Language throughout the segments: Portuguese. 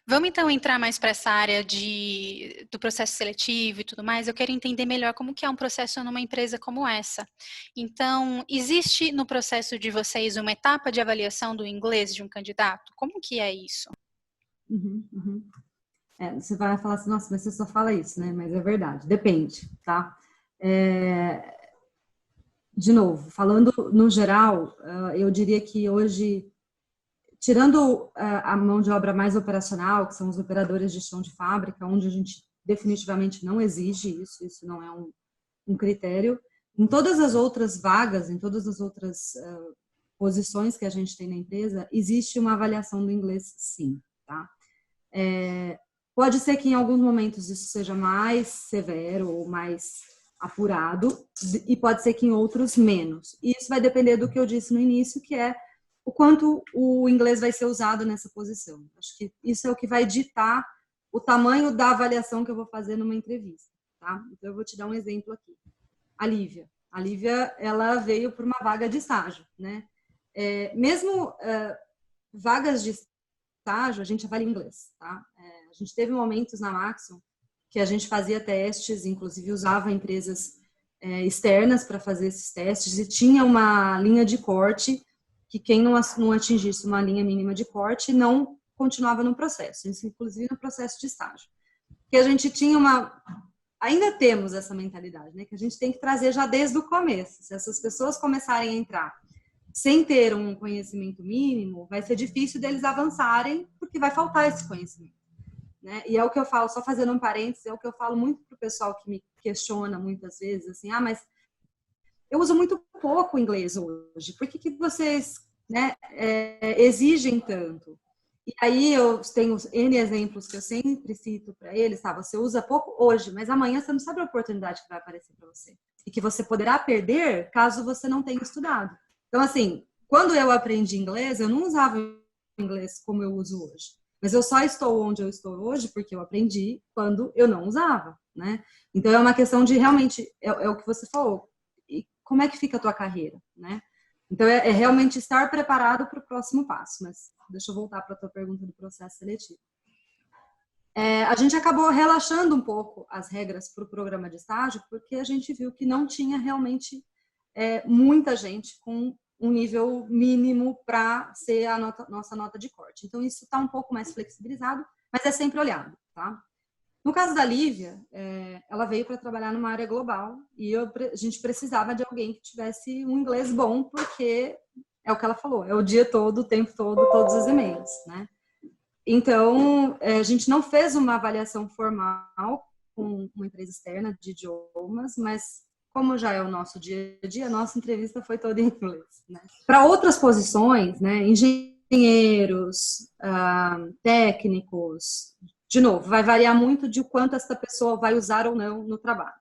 Vamos então entrar mais para essa área do processo seletivo e tudo mais. Eu quero entender melhor como que é um processo numa empresa como essa. Então, existe no processo de vocês uma etapa de avaliação do inglês de um candidato? Como que é isso? Uhum, uhum. Você vai falar assim, nossa, mas você só fala isso, né? Mas é verdade, depende, tá? De novo, falando no geral, eu diria que hoje, tirando a mão de obra mais operacional, que são os operadores de chão de fábrica, onde a gente definitivamente não exige isso não é um critério. Em todas as outras vagas, em todas as outras posições que a gente tem na empresa, existe uma avaliação do inglês, sim, tá? Pode ser que em alguns momentos isso seja mais severo ou mais apurado, e pode ser que em outros menos. E isso vai depender do que eu disse no início, que é o quanto o inglês vai ser usado nessa posição. Acho que isso é o que vai ditar o tamanho da avaliação que eu vou fazer numa entrevista, tá? Então eu vou te dar um exemplo aqui. A Lívia. A Lívia, ela veio por uma vaga de estágio, né? Mesmo vagas de estágio, a gente avalia inglês, tá? A gente teve momentos na Maxon que a gente fazia testes, inclusive usava empresas externas para fazer esses testes, e tinha uma linha de corte que quem não atingisse uma linha mínima de corte não continuava no processo, isso inclusive no processo de estágio. Que a gente tinha ainda temos essa mentalidade, né? Que a gente tem que trazer já desde o começo. Se essas pessoas começarem a entrar sem ter um conhecimento mínimo, vai ser difícil deles avançarem, porque vai faltar esse conhecimento, né? E é o que eu falo, só fazendo um parênteses, é o que eu falo muito para o pessoal que me questiona muitas vezes, assim, mas eu uso muito pouco inglês hoje, por que vocês, né, exigem tanto? E aí eu tenho N exemplos que eu sempre cito para eles, tá? Você usa pouco hoje, mas amanhã você não sabe a oportunidade que vai aparecer para você. E que você poderá perder caso você não tenha estudado. Então, assim, quando eu aprendi inglês, eu não usava inglês como eu uso hoje. Mas eu só estou onde eu estou hoje porque eu aprendi quando eu não usava, né? Então é uma questão de realmente, é o que você falou, e como é que fica a tua carreira, né? Então, é realmente estar preparado para o próximo passo. Mas deixa eu voltar para a tua pergunta do processo seletivo. A gente acabou relaxando um pouco as regras para o programa de estágio, porque a gente viu que não tinha realmente muita gente com um nível mínimo para ser a nossa nota de corte. Então, isso está um pouco mais flexibilizado, mas é sempre olhado, tá? No caso da Lívia, ela veio para trabalhar numa área global e a gente precisava de alguém que tivesse um inglês bom, porque é o que ela falou, é o dia todo, o tempo todo, todos os e-mails, né? Então, a gente não fez uma avaliação formal com uma empresa externa de idiomas, mas como já é o nosso dia a dia, a nossa entrevista foi toda em inglês, né? Para outras posições, né, engenheiros, técnicos, de novo, vai variar muito de quanto essa pessoa vai usar ou não no trabalho.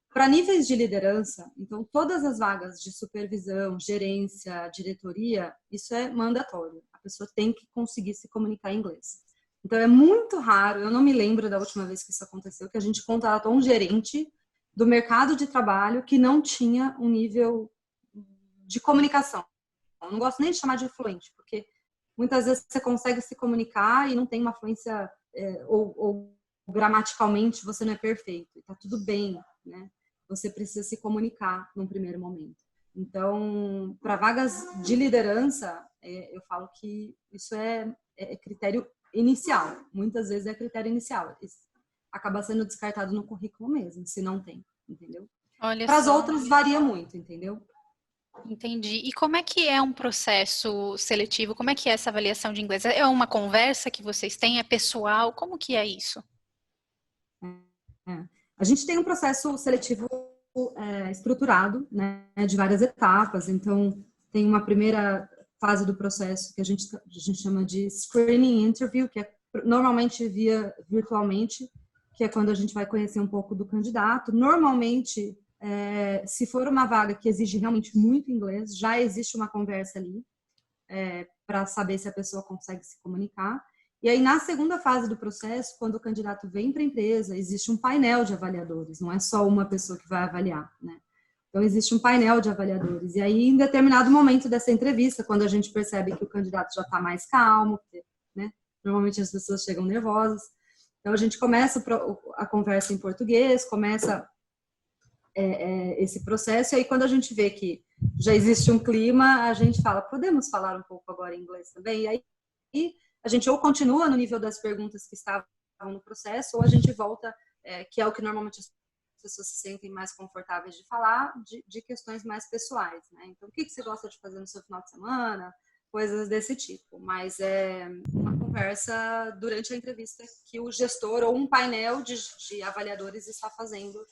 Para níveis de liderança, então, todas as vagas de supervisão, gerência, diretoria, isso é mandatório. A pessoa tem que conseguir se comunicar em inglês. Então, é muito raro, eu não me lembro da última vez que isso aconteceu, que a gente contratou um gerente do mercado de trabalho que não tinha um nível de comunicação. Eu não gosto nem de chamar de fluente, porque muitas vezes você consegue se comunicar e não tem uma fluência, ou gramaticalmente você não é perfeito. Está tudo bem, né? Você precisa se comunicar num primeiro momento. Então, para vagas de liderança, eu falo que isso é critério inicial. Muitas vezes é critério inicial. Isso acaba sendo descartado no currículo mesmo, se não tem, entendeu? Olha Para as só. outras varia muito, entendeu? Entendi. E como é que é um processo seletivo? Como é que é essa avaliação de inglês? É uma conversa que vocês têm? É pessoal? Como que é isso? A gente tem um processo seletivo estruturado, né, de várias etapas. Então, tem uma primeira fase do processo que a gente chama de screening interview, que é normalmente virtualmente, que é quando a gente vai conhecer um pouco do candidato. Normalmente, se for uma vaga que exige realmente muito inglês, já existe uma conversa ali para saber se a pessoa consegue se comunicar. E aí, na segunda fase do processo, quando o candidato vem para a empresa, existe um painel de avaliadores, não é só uma pessoa que vai avaliar, né? Então, existe um painel de avaliadores. E aí, em determinado momento dessa entrevista, quando a gente percebe que o candidato já está mais calmo, né, Normalmente as pessoas chegam nervosas. Então, a gente começa a conversa em português, começa esse processo, e aí quando a gente vê que já existe um clima, a gente fala, podemos falar um pouco agora em inglês também? E aí a gente ou continua no nível das perguntas que estavam no processo, ou a gente volta, que é o que normalmente as pessoas se sentem mais confortáveis de falar, de questões mais pessoais, né? Então, o que você gosta de fazer no seu final de semana? Coisas desse tipo. Mas é uma conversa durante a entrevista que o gestor ou um painel de avaliadores está fazendo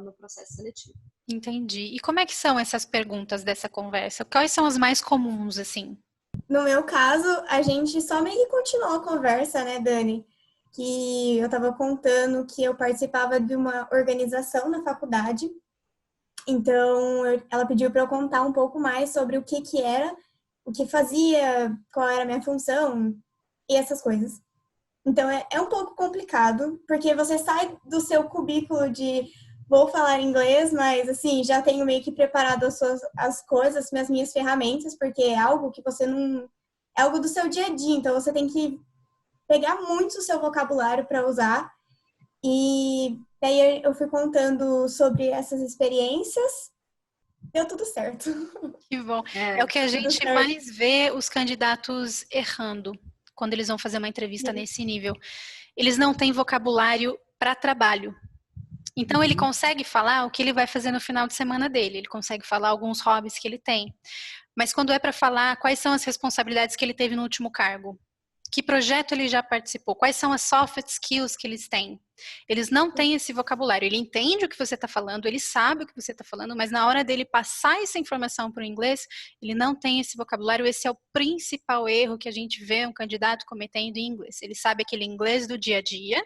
no processo seletivo. Entendi. E como é que são essas perguntas dessa conversa? Quais são as mais comuns, assim? No meu caso, a gente só meio que continuou a conversa, né, Dani? Que eu estava contando que eu participava de uma organização na faculdade. Então, ela pediu para eu contar um pouco mais sobre o que era, o que fazia, qual era a minha função e essas coisas. Então, é um pouco complicado, porque você sai do seu cubículo de vou falar inglês, mas, assim, já tenho meio que preparado as coisas, as minhas ferramentas, porque é algo que você não... É algo do seu dia a dia, então você tem que pegar muito o seu vocabulário para usar. E daí eu fui contando sobre essas experiências. Deu tudo certo. Que bom. É o que a gente mais vê os candidatos errando quando eles vão fazer uma entrevista nesse nível. Eles não têm vocabulário para trabalho. Então, ele consegue falar o que ele vai fazer no final de semana dele. Ele consegue falar alguns hobbies que ele tem. Mas quando é para falar quais são as responsabilidades que ele teve no último cargo, que projeto ele já participou, quais são as soft skills que eles têm, eles não têm esse vocabulário. Ele entende o que você está falando, ele sabe o que você está falando, mas na hora dele passar essa informação para o inglês, ele não tem esse vocabulário. Esse é o principal erro que a gente vê um candidato cometendo em inglês. Ele sabe aquele inglês do dia a dia,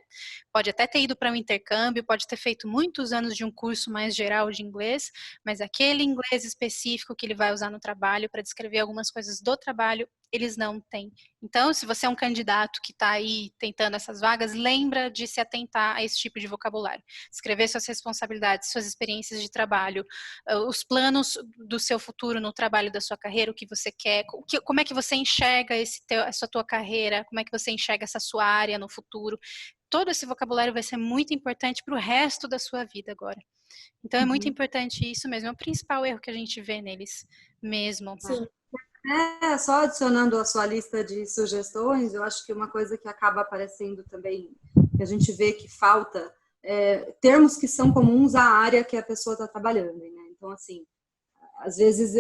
pode até ter ido para um intercâmbio, pode ter feito muitos anos de um curso mais geral de inglês, mas aquele inglês específico que ele vai usar no trabalho para descrever algumas coisas do trabalho, eles não têm. Então, se você é um candidato que está aí tentando essas vagas, lembra de se atentar a esse tipo de vocabulário. Escrever suas responsabilidades, suas experiências de trabalho, os planos do seu futuro no trabalho da sua carreira, o que você quer, como é que você enxerga essa tua carreira, como é que você enxerga essa sua área no futuro. Todo esse vocabulário vai ser muito importante para o resto da sua vida agora. Então, é muito importante isso mesmo. É o principal erro que a gente vê neles mesmo. Sim. Só adicionando a sua lista de sugestões, eu acho que uma coisa que acaba aparecendo também, que a gente vê que falta, termos que são comuns à área que a pessoa está trabalhando, né? Então, assim, às vezes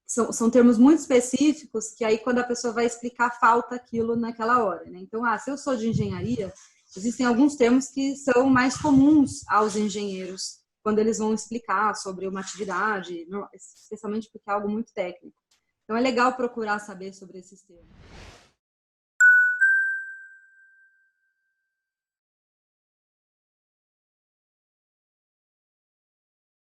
são termos muito específicos que aí quando a pessoa vai explicar, falta aquilo naquela hora, né? Então, se eu sou de engenharia, existem alguns termos que são mais comuns aos engenheiros quando eles vão explicar sobre uma atividade, especialmente porque é algo muito técnico. Então, é legal procurar saber sobre esses termos.